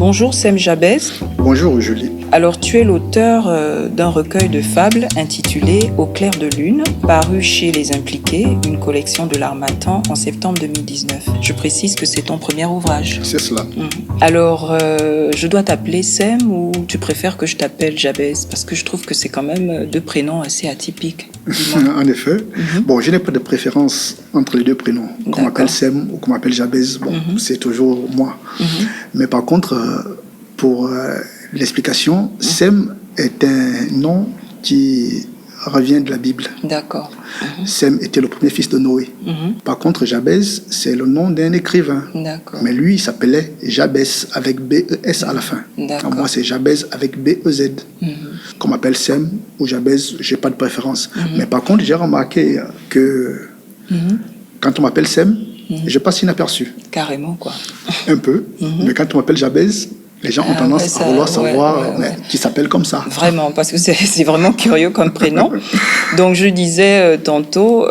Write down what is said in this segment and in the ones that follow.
Bonjour Sem Jabez. Bonjour Julie. Alors tu es l'auteur d'un recueil de fables intitulé Au clair de lune, paru chez Les Impliqués, une collection de l'Harmattan en septembre 2019. Je précise que c'est ton premier ouvrage. C'est cela. Alors je dois t'appeler Sem ou tu préfères que je t'appelle Jabez? Parce que je trouve que c'est quand même deux prénoms assez atypiques. En effet. Bon, je n'ai pas de préférence entre les deux prénoms. Qu'on m'appelle Sem ou qu'on m'appelle Jabez, bon, c'est toujours moi. Mais par contre, pour l'explication, Sem est un nom qui revient de la Bible. D'accord. Sem était le premier fils de Noé. Par contre, Jabez, c'est le nom d'un écrivain. D'accord. Mais lui, il s'appelait Jabez avec B-E-S à la fin. D'accord. Moi, c'est Jabez avec B-E-Z. Qu'on m'appelle Sem ou Jabez, je n'ai pas de préférence. Mais par contre, j'ai remarqué que quand on m'appelle Sem, je passe inaperçu. Carrément, quoi. Un peu. Mais quand on m'appelle Jabez, les gens ont tendance à vouloir savoir qui s'appelle comme ça. Vraiment, parce que c'est vraiment curieux comme prénom. Donc je disais tantôt,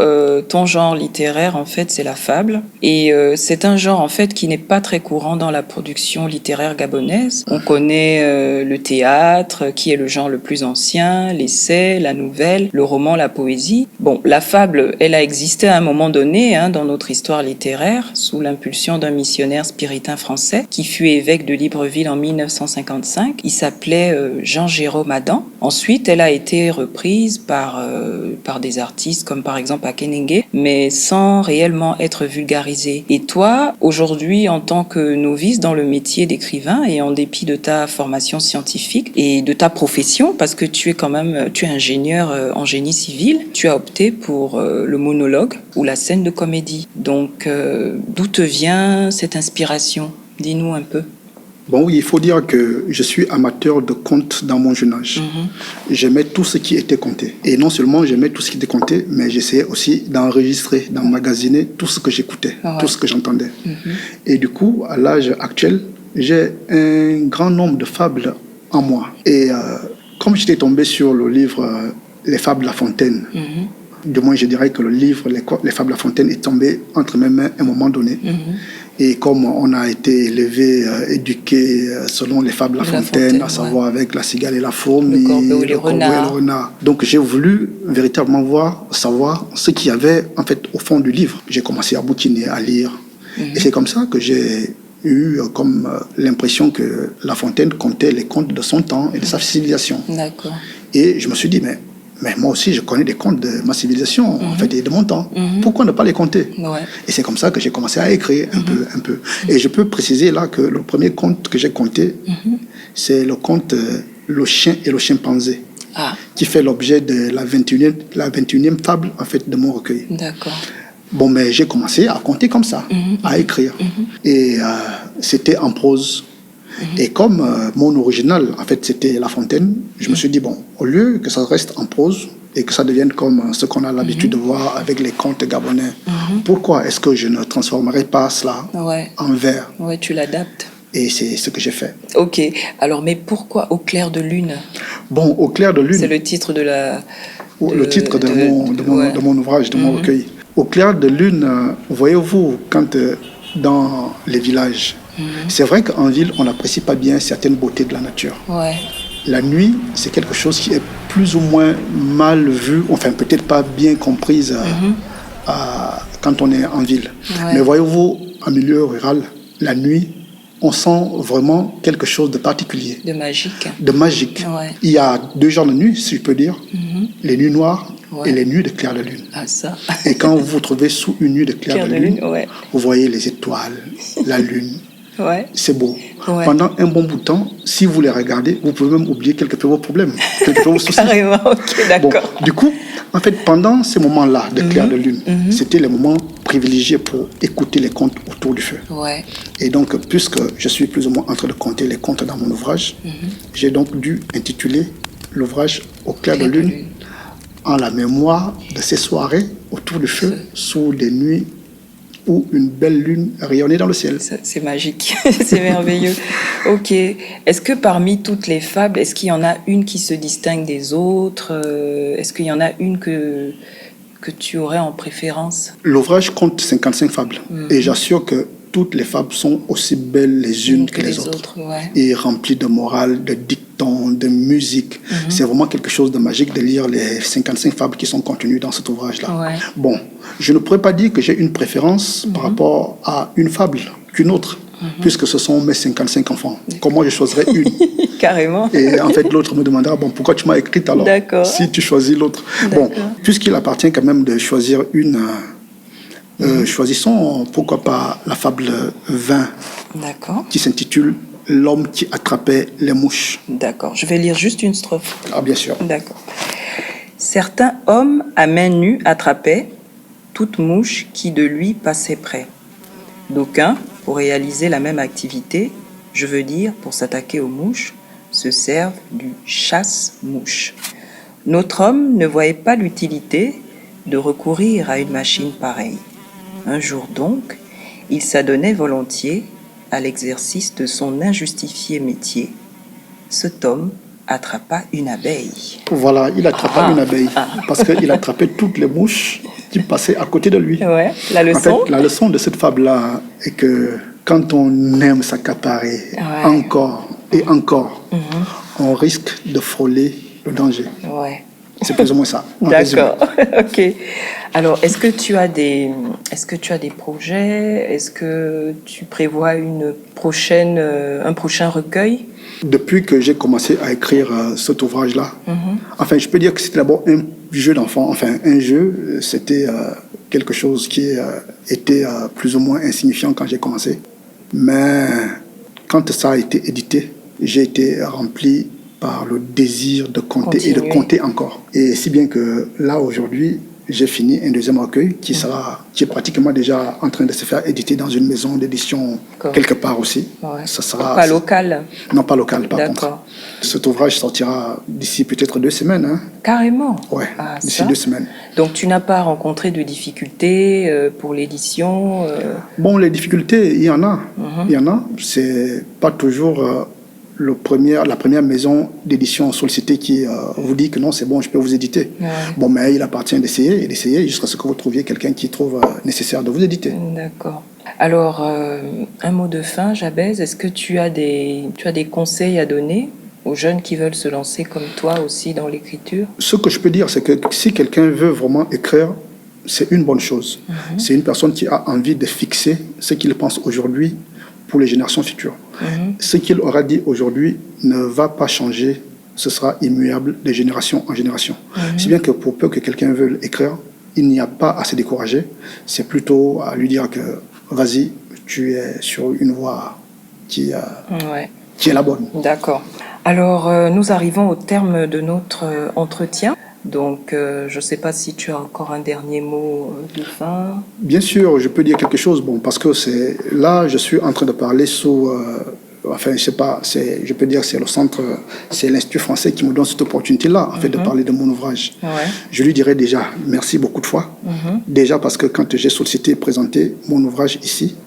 ton genre littéraire, en fait, c'est la fable. Et c'est un genre, en fait, qui n'est pas très courant dans la production littéraire gabonaise. On connaît le théâtre, qui est le genre le plus ancien, l'essai, la nouvelle, le roman, la poésie. Bon, la fable, elle a existé à un moment donné dans notre histoire littéraire, sous l'impulsion d'un missionnaire spiritain français, qui fut évêque de Libreville en 1955. Il s'appelait Jean-Jérôme Adam. Ensuite, elle a été reprise par des artistes comme par exemple Akenenge, mais sans réellement être vulgarisée. Et toi, aujourd'hui, en tant que novice dans le métier d'écrivain et en dépit de ta formation scientifique et de ta profession, parce que tu es ingénieur en génie civil, tu as opté pour le monologue ou la scène de comédie. Donc, d'où te vient cette inspiration? Dis-nous un peu. Bon, oui, il faut dire que je suis amateur de contes dans mon jeune âge. J'aimais tout ce qui était conté. Et non seulement j'aimais tout ce qui était conté, mais j'essayais aussi d'enregistrer, d'emmagasiner tout ce que j'écoutais, tout ce que j'entendais. Et du coup, à l'âge actuel, j'ai un grand nombre de fables en moi. Et comme j'étais tombé sur le livre Les Fables de La Fontaine, du moins je dirais que le livre Les Fables de La Fontaine est tombé entre mes mains à un moment donné. Et comme on a été élevé, éduqué selon les fables de La Fontaine, à savoir avec la cigale et la fourmi, le corbeau et le renard. Donc j'ai voulu véritablement savoir ce qu'il y avait en fait au fond du livre. J'ai commencé à bouquiner, à lire. Et c'est comme ça que j'ai eu comme l'impression que La Fontaine contait les contes de son temps et de sa civilisation. D'accord. Et je me suis dit, mais moi aussi, je connais des contes de ma civilisation, en fait, et de mon temps. Pourquoi ne pas les compter? Et c'est comme ça que j'ai commencé à écrire un peu. Et je peux préciser là que le premier conte que j'ai compté, c'est le conte Le chien et le chimpanzé, qui fait l'objet de la 21e fable, en fait, de mon recueil. D'accord. Bon, mais j'ai commencé à compter comme ça, à écrire. Et c'était en prose. Et comme mon original, en fait, c'était La Fontaine, je me suis dit, bon, au lieu que ça reste en prose et que ça devienne comme ce qu'on a l'habitude de voir avec les contes gabonais, pourquoi est-ce que je ne transformerais pas cela en vers? Ouais, tu l'adaptes. Et c'est ce que j'ai fait. Ok, alors mais pourquoi Au clair de lune? Bon, Au clair de lune... C'est le titre de la... le titre de mon ouvrage, de mon recueil. Au clair de lune, voyez-vous, quand dans les villages, c'est vrai qu'en ville, on n'apprécie pas bien certaines beautés de la nature. La nuit, c'est quelque chose qui est plus ou moins mal vu, enfin peut-être pas bien comprise quand on est en ville. Mais voyez-vous, en milieu rural, la nuit, on sent vraiment quelque chose de particulier. De magique. De magique. Il y a deux genres de nuits, si je peux dire. Les nuits noires et les nuits de clair de lune. Ah, ça. Et quand vous vous trouvez sous une nuit de clair de lune, vous voyez les étoiles, la lune. C'est beau. Pendant un bon bout de temps, si vous les regardez, vous pouvez même oublier quelque peu vos problèmes, quelque peu vos soucis. Carrément, ok, d'accord. Bon, du coup, en fait, pendant ces moments-là de clair de lune, c'était les moments privilégiés pour écouter les contes autour du feu. Et donc, puisque je suis plus ou moins en train de compter les contes dans mon ouvrage, j'ai donc dû intituler l'ouvrage Au clair de lune en la mémoire de ces soirées autour du feu, sous des nuits où une belle lune rayonnait dans le ciel. C'est magique, c'est merveilleux. Ok. Est-ce que parmi toutes les fables, est-ce qu'il y en a une qui se distingue des autres? Est-ce qu'il y en a une que tu aurais en préférence? L'ouvrage compte 55 fables. Et j'assure que toutes les fables sont aussi belles les unes que les autres. Ouais. Et remplies de morale, de dictons, de musique. C'est vraiment quelque chose de magique de lire les 55 fables qui sont contenues dans cet ouvrage-là. Ouais. Bon, je ne pourrais pas dire que j'ai une préférence par rapport à une fable qu'une autre, puisque ce sont mes 55 enfants. Comment je choisirais une? Carrément. Et en fait, l'autre me demandera, bon, pourquoi tu m'as écrite alors? D'accord. Si tu choisis l'autre. Bon, puisqu'il appartient quand même de choisir une... choisissons, pourquoi pas, la fable 20, D'accord. qui s'intitule « L'homme qui attrapait les mouches D'accord. Je vais lire juste une strophe. ». Ah, bien sûr. D'accord. Certains hommes à main nue attrapaient toute mouche qui de lui passait près. D'aucuns, pour réaliser la même activité, je veux dire pour s'attaquer aux mouches, se servent du chasse-mouche. Notre homme ne voyait pas l'utilité de recourir à une machine pareille. Un jour donc, il s'adonnait volontiers à l'exercice de son injustifié métier. Cet homme attrapa une abeille. Voilà, il attrapa une abeille, parce qu'il attrapait toutes les mouches qui passaient à côté de lui. Ouais, la leçon. En fait, la leçon de cette fable-là est que quand on aime s'accaparer encore et encore, on risque de frôler le danger. Ouais. C'est plus ou moins ça. en résumé. D'accord. Ok. Alors, est-ce que tu as des projets? Est-ce que tu prévois un prochain recueil? Depuis que j'ai commencé à écrire cet ouvrage-là, enfin, je peux dire que c'était d'abord un jeu d'enfant. Enfin, un jeu, c'était quelque chose qui était plus ou moins insignifiant quand j'ai commencé. Mais quand ça a été édité, j'ai été rempli par le désir de compter et de compter encore. Et si bien que là, aujourd'hui, j'ai fini un deuxième recueil qui est pratiquement déjà en train de se faire éditer dans une maison d'édition quelque part aussi. Ouais. Ça sera, pas local? Non, pas local, par contre. D'accord. Cet ouvrage sortira d'ici peut-être 2 semaines. Hein. Carrément? Ouais, d'ici ça. 2 semaines. Donc, tu n'as pas rencontré de difficultés pour l'édition Bon, les difficultés, il y en a. Il y en a. C'est pas toujours la première maison d'édition sollicitée qui vous dit que non, c'est bon, je peux vous éditer. Ouais. Bon, mais il appartient d'essayer et d'essayer jusqu'à ce que vous trouviez quelqu'un qui trouve nécessaire de vous éditer. D'accord. Alors, un mot de fin, Jabez. Est-ce que tu as des conseils à donner aux jeunes qui veulent se lancer comme toi aussi dans l'écriture? Ce que je peux dire, c'est que si quelqu'un veut vraiment écrire, c'est une bonne chose. C'est une personne qui a envie de fixer ce qu'il pense aujourd'hui pour les générations futures. Ce qu'il aura dit aujourd'hui ne va pas changer, ce sera immuable de génération en génération. Si bien que pour peu que quelqu'un veuille écrire, il n'y a pas à se décourager, c'est plutôt à lui dire que vas-y, tu es sur une voie qui est la bonne. D'accord. Alors, nous arrivons au terme de notre entretien. Donc, je ne sais pas si tu as encore un dernier mot de fin. Bien sûr, je peux dire quelque chose, bon, parce que là, je suis en train de parler sous... enfin, je sais pas, je peux dire c'est le centre, c'est l'Institut français qui me donne cette opportunité-là, en fait, de parler de mon ouvrage. Ouais. Je lui dirais déjà merci beaucoup de fois. Déjà parce que quand j'ai sollicité et présenté mon ouvrage ici,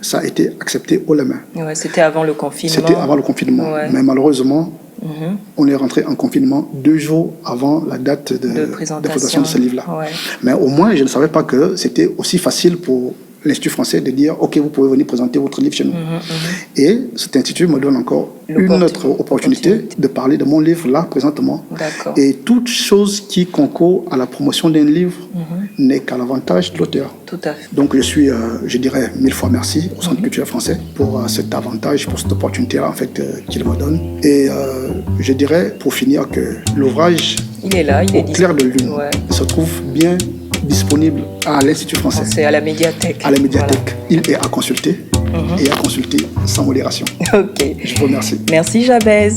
ça a été accepté haut la main. Ouais, c'était avant le confinement. C'était avant le confinement. Ouais. Mais malheureusement, on est rentré en confinement 2 jours avant la date de présentation de ce livre-là. Ouais. Mais au moins, je ne savais pas que c'était aussi facile pour l'Institut français de dire « Ok, vous pouvez venir présenter votre livre chez nous ». Et cet institut me donne encore une autre opportunité de parler de mon livre là, présentement. D'accord. Et toute chose qui concourt à la promotion d'un livre n'est qu'à l'avantage de l'auteur. Tout à fait. Donc je dirais 1000 fois merci au Centre culturel français pour cet avantage, pour cette opportunité-là en fait qu'il me donne. Et je dirais pour finir que l'ouvrage il est là, il est Au clair de lune se trouve bien disponible à l'Institut français. C'est à la médiathèque. À la médiathèque. Voilà. Il est à consulter et à consulter sans modération. Ok. Je vous remercie. Merci Jabez.